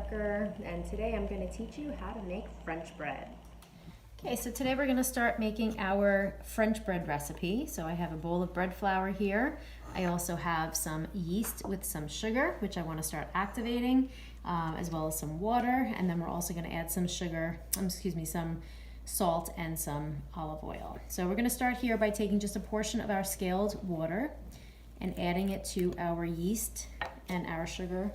Parker, and today I'm going to teach you how to make French bread. Okay, so today we're going to start making our French bread recipe. So I have a bowl of bread flour here. I also have some yeast with some sugar, which I want to start activating, as well as some water, and then we're also going to add some some salt and some olive oil. So we're going to start here by taking just a portion of our scaled water and adding it to our yeast and our sugar.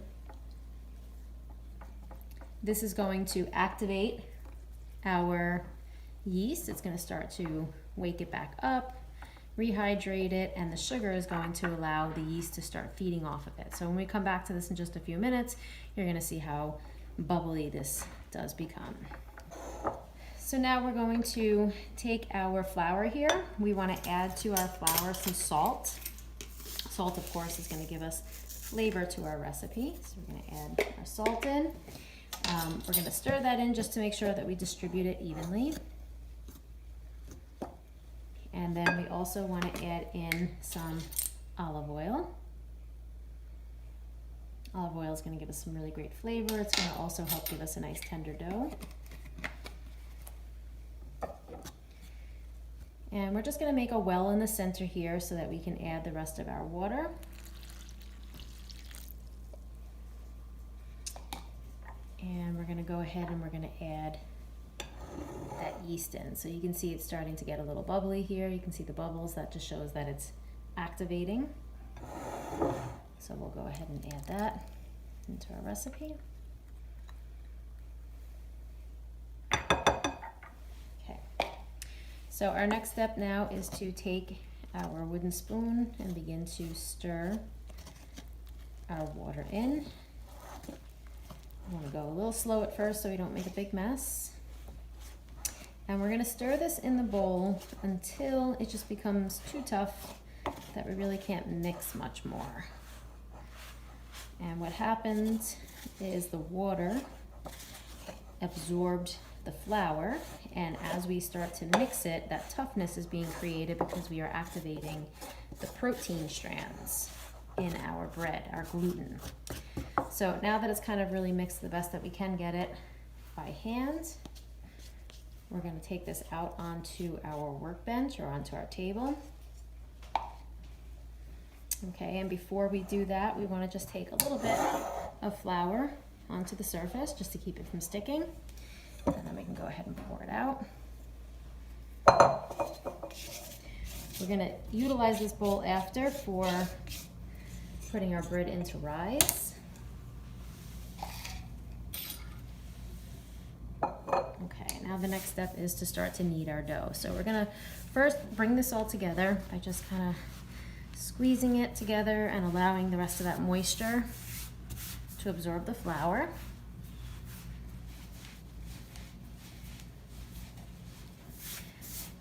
This is going to activate our yeast. It's going to start to wake it back up, rehydrate it, and the sugar is going to allow the yeast to start feeding off of it. So when we come back to this in just a few minutes, you're going to see how bubbly this does become. So now we're going to take our flour here. We want to add to our flour some salt. Salt, of course, is going to give us flavor to our recipe. So we're going to add our salt in. We're going to stir that in just to make sure that we distribute it evenly. And then we also want to add in some olive oil. Olive oil is going to give us some really great flavor. It's going to also help give us a nice tender dough. And we're just going to make a well in the center here so that we can add the rest of our water. And we're going to go ahead and we're going to add that yeast in. So you can see it's starting to get a little bubbly here. You can see the bubbles. That just shows that it's activating. So we'll go ahead and add that into our recipe. Okay. So our next step now is to take our wooden spoon and begin to stir our water in. I want to go a little slow at first so we don't make a big mess. And we're going to stir this in the bowl until it just becomes too tough that we really can't mix much more. And what happens is the water absorbed the flour, and as we start to mix it, that toughness is being created because we are activating the protein strands in our bread, our gluten. So now that it's kind of really mixed the best that we can get it by hand, we're going to take this out onto our workbench or onto our table. Okay, and before we do that, we want to just take a little bit of flour onto the surface just to keep it from sticking. And then we can go ahead and pour it out. We're going to utilize this bowl after for putting our bread into rise. Okay, now the next step is to start to knead our dough. So we're gonna first bring this all together by just kind of squeezing it together and allowing the rest of that moisture to absorb the flour.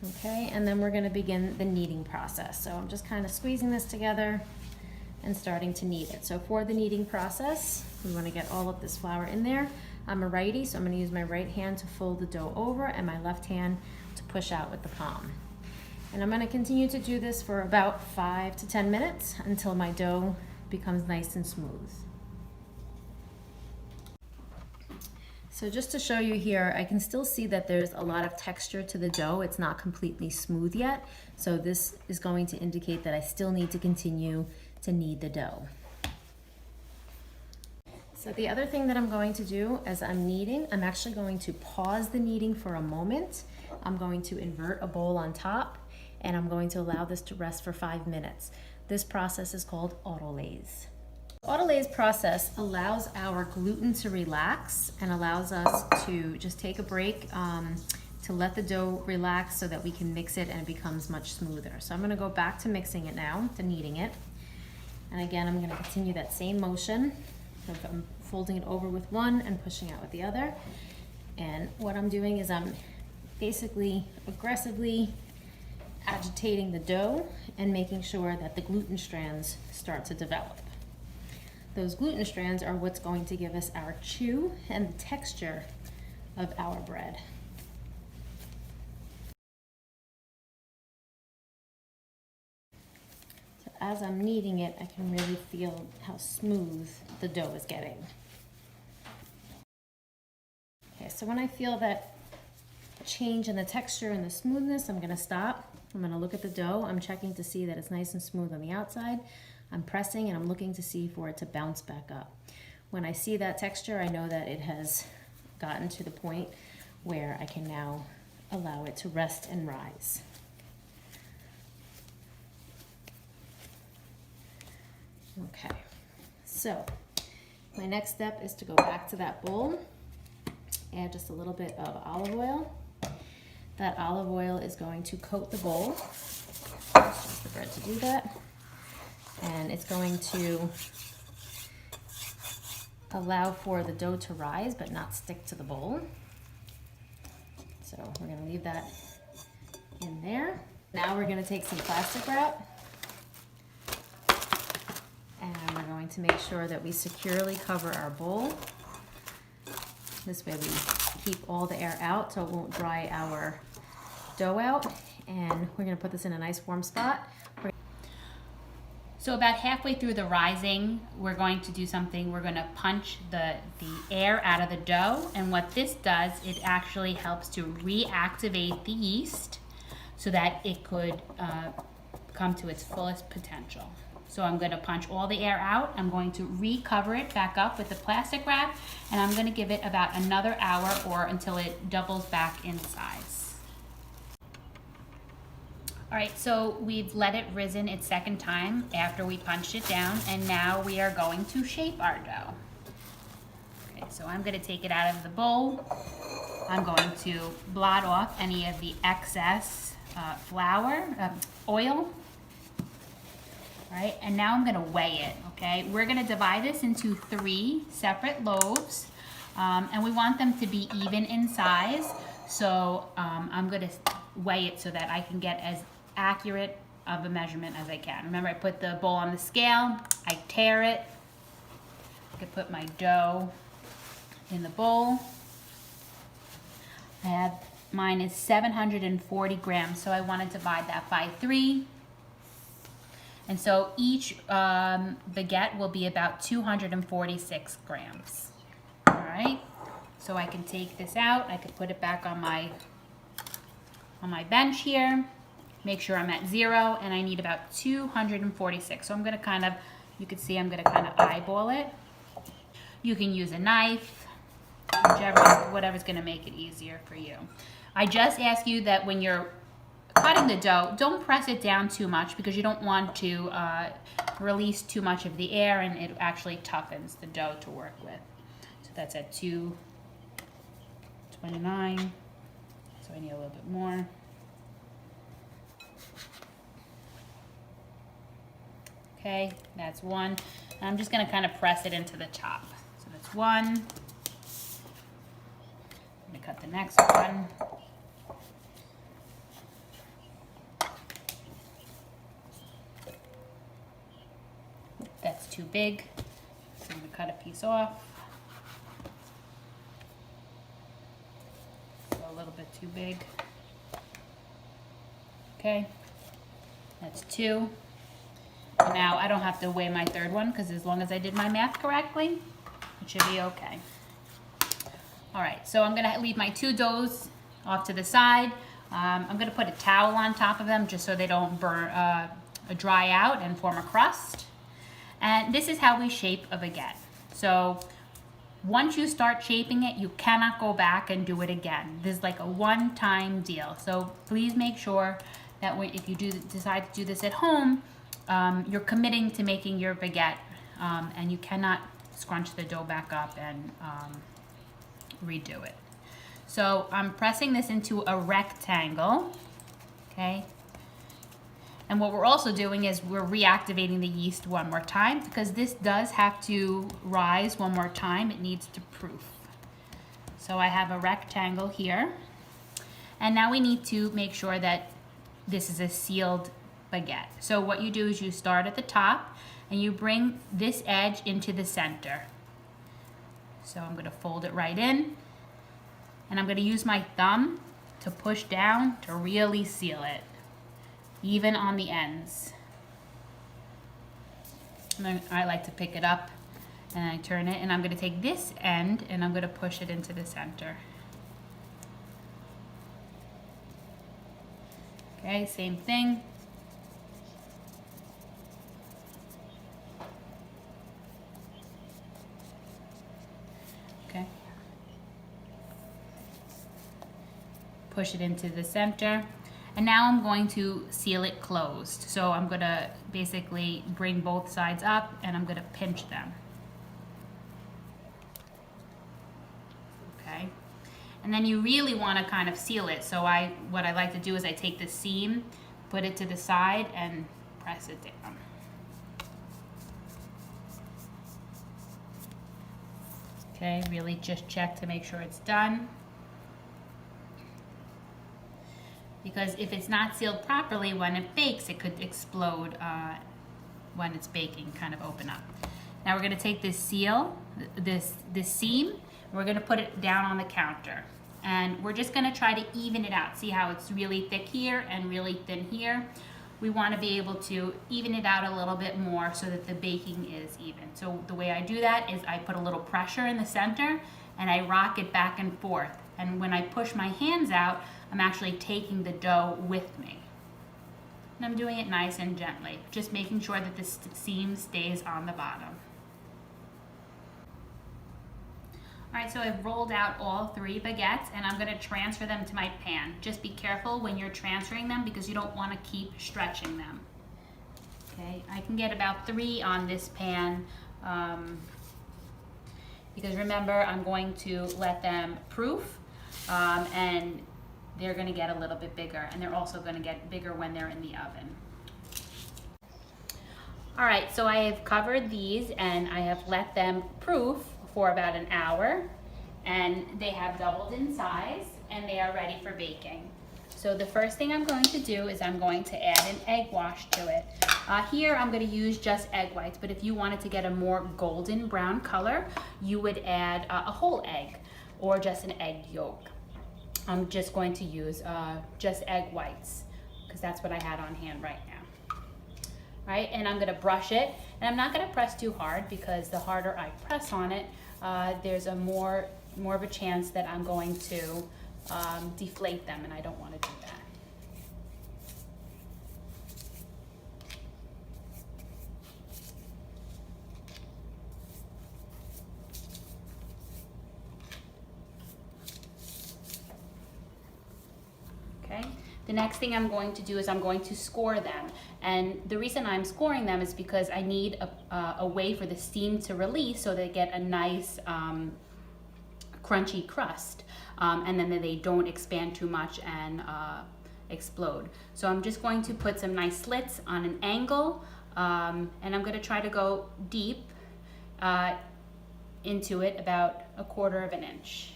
Okay, and then we're gonna begin the kneading process. So I'm just kind of squeezing this together and starting to knead it. So for the kneading process, we want to get all of this flour in there. I'm a righty, so I'm going to use my right hand to fold the dough over and my left hand to push out with the palm. And I'm going to continue to do this for about 5 to 10 minutes until my dough becomes nice and smooth. So just to show you here, I can still see that there's a lot of texture to the dough. It's not completely smooth yet. So this is going to indicate that I still need to continue to knead the dough. So the other thing that I'm going to do as I'm kneading, I'm actually going to pause the kneading for a moment. I'm going to invert a bowl on top, and I'm going to allow this to rest for 5 minutes. This process is called Autolyse. Autolyse process allows our gluten to relax and allows us to just take a break to let the dough relax so that we can mix it and it becomes much smoother. So I'm going to go back to mixing it now, to kneading it. And again, I'm going to continue that same motion. I'm folding it over with one and pushing out with the other. And what I'm doing is I'm basically aggressively agitating the dough and making sure that the gluten strands start to develop. Those gluten strands are what's going to give us our chew and the texture of our bread. As I'm kneading it, I can really feel how smooth the dough is getting. so when I feel that change in the texture and the smoothness, I'm gonna stop. I'm gonna look at the dough. I'm checking to see that it's nice and smooth on the outside. I'm pressing and I'm looking to see for it to bounce back up. When I see that texture, I know that it has gotten to the point where I can now allow it to rest and rise. Okay, so my next step is to go back to that bowl, add just a little bit of olive oil. That olive oil is going to coat the bowl. Just the bread to do that. And it's going to allow for the dough to rise but not stick to the bowl. So we're gonna leave that in there. Now we're gonna take some plastic wrap and we're going to make sure that we securely cover our bowl. This way we keep all the air out so it won't dry our dough out. And we're gonna put this in a nice warm spot. So about halfway through the rising, we're going to do something. We're gonna punch the air out of the dough. And what this does, it actually helps to reactivate the yeast so that it could come to its fullest potential. So I'm gonna punch all the air out. I'm going to recover it back up with the plastic wrap, and I'm gonna give it about another hour or until it doubles back in size. All right, so we've let it risen its second time after we punched it down, and now we are going to shape our dough. Okay, so I'm gonna take it out of the bowl. I'm going to blot off any of the excess oil. All right, and now I'm gonna weigh it, okay? We're gonna divide this into 3 separate loaves, and we want them to be even in size. So I'm gonna weigh it so that I can get as accurate of a measurement as I can. Remember, I put the bowl on the scale, I tare it, I could put my dough in the bowl. I have, mine is 740 grams, so I want to divide that by 3. And so each baguette will be about 246 grams. All right, so I can take this out, I could put it back on my bench here. Make sure I'm at 0, and I need about 246. So I'm gonna kind of, you can see I'm gonna kind of eyeball it. You can use a knife, whatever's gonna make it easier for you. I just ask you that when you're cutting the dough, don't press it down too much because you don't want to release too much of the air, and it actually toughens the dough to work with. So that's at 229, so I need a little bit more. Okay, that's 1. And I'm just gonna kind of press it into the top. So that's 1. I'm gonna cut the next one. That's too big, so I'm gonna cut a piece off. So a little bit too big. Okay, that's 2. Now I don't have to weigh my 3rd one because as long as I did my math correctly, it should be okay. All right, so I'm gonna leave my 2 doughs off to the side. I'm gonna put a towel on top of them just so they don't burn, dry out and form a crust. And this is how we shape a baguette. So once you start shaping it, you cannot go back and do it again. This is like a one-time deal. So please make sure that if you decide to do this at home, you're committing to making your baguette, and you cannot scrunch the dough back up and redo it. So I'm pressing this into a rectangle, okay? And what we're also doing is we're reactivating the yeast one more time because this does have to rise one more time. It needs to proof. So I have a rectangle here. And now we need to make sure that this is a sealed baguette. So what you do is you start at the top and you bring this edge into the center. So I'm going to fold it right in, and I'm going to use my thumb to push down to really seal it, even on the ends. And then I like to pick it up and I turn it, and I'm going to take this end and I'm going to push it into the center. Okay, same thing. Okay. Push it into the center. And now I'm going to seal it closed. So I'm gonna basically bring both sides up and I'm gonna pinch them. Okay. And then you really wanna kind of seal it. So what I like to do is I take the seam, put it to the side and press it down. Okay, really just check to make sure it's done. Because if it's not sealed properly, when it bakes, it could explode when it's baking, kind of open up. Now we're gonna take this seal, this seam, and we're gonna put it down on the counter. And we're just gonna try to even it out. See how it's really thick here and really thin here? We wanna be able to even it out a little bit more so that the baking is even. So the way I do that is I put a little pressure in the center and I rock it back and forth. And when I push my hands out, I'm actually taking the dough with me. And I'm doing it nice and gently, just making sure that the seam stays on the bottom. All right, so I've rolled out all 3 baguettes and I'm gonna transfer them to my pan. Just be careful when you're transferring them because you don't wanna keep stretching them. Okay, I can get about 3 on this pan because remember, I'm going to let them proof and they're gonna get a little bit bigger, and they're also gonna get bigger when they're in the oven. All right, so I have covered these and I have let them proof for about an hour, and they have doubled in size and they are ready for baking. So the first thing I'm going to do is I'm going to add an egg wash to it. Here I'm gonna use just egg whites, but if you wanted to get a more golden brown color, you would add a whole egg or just an egg yolk. I'm just going to use just egg whites because that's what I had on hand right now. Right, and I'm gonna brush it, and I'm not gonna press too hard because the harder I press on it, there's a more of a chance that I'm going to deflate them, and I don't want to do that. Okay. The next thing I'm going to do is I'm going to score them. And the reason I'm scoring them is because I need a way for the steam to release so they get a nice crunchy crust. And then they don't expand too much and explode. So I'm just going to put some nice slits on an angle, and I'm going to try to go deep into it about 1/4 inch.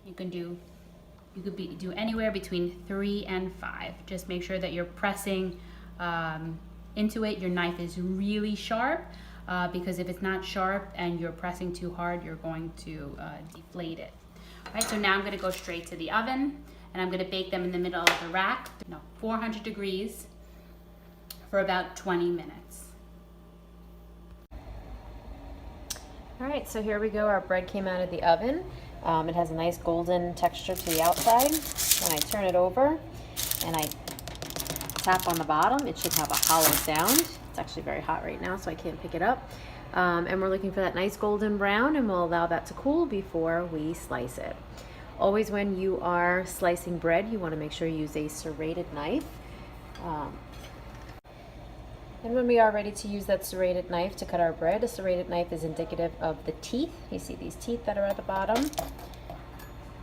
You could do anywhere between 3 and 5. Just make sure that you're pressing into it. Your knife is really sharp because if it's not sharp and you're pressing too hard, you're going to deflate it. All right, so now I'm gonna go straight to the oven and I'm gonna bake them in the middle of the rack, 400 degrees for about 20 minutes. All right, so here we go. Our bread came out of the oven. It has a nice golden texture to the outside. When I turn it over and I tap on the bottom, it should have a hollow sound. It's actually very hot right now, so I can't pick it up. And we're looking for that nice golden brown, and we'll allow that to cool before we slice it. Always when you are slicing bread, you want to make sure you use a serrated knife. And when we are ready to use that serrated knife to cut our bread, a serrated knife is indicative of the teeth. You see these teeth that are at the bottom,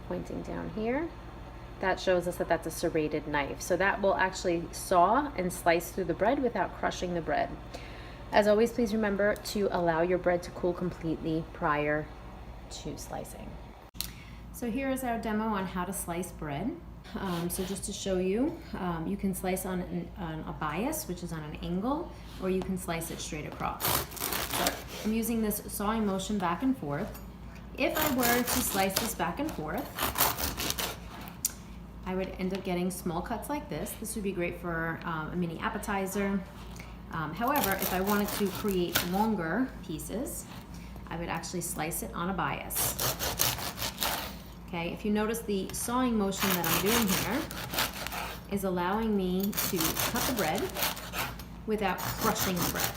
pointing down here. That shows us that that's a serrated knife. So that will actually saw and slice through the bread without crushing the bread. As always, please remember to allow your bread to cool completely prior to slicing. So here is our demo on how to slice bread. So just to show you, you can slice on a bias, which is on an angle, or you can slice it straight across. So I'm using this sawing motion back and forth. If I were to slice this back and forth, I would end up getting small cuts like this. This would be great for a mini appetizer. However, if I wanted to create longer pieces, I would actually slice it on a bias. Okay, if you notice the sawing motion that I'm doing here, is allowing me to cut the bread without crushing the bread.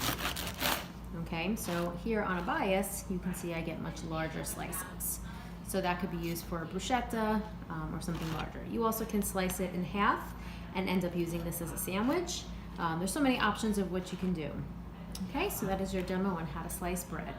Okay, so here on a bias, you can see I get much larger slices. So that could be used for a bruschetta or something larger. You also can slice it in half and end up using this as a sandwich. There's so many options of what you can do. Okay, so that is your demo on how to slice bread.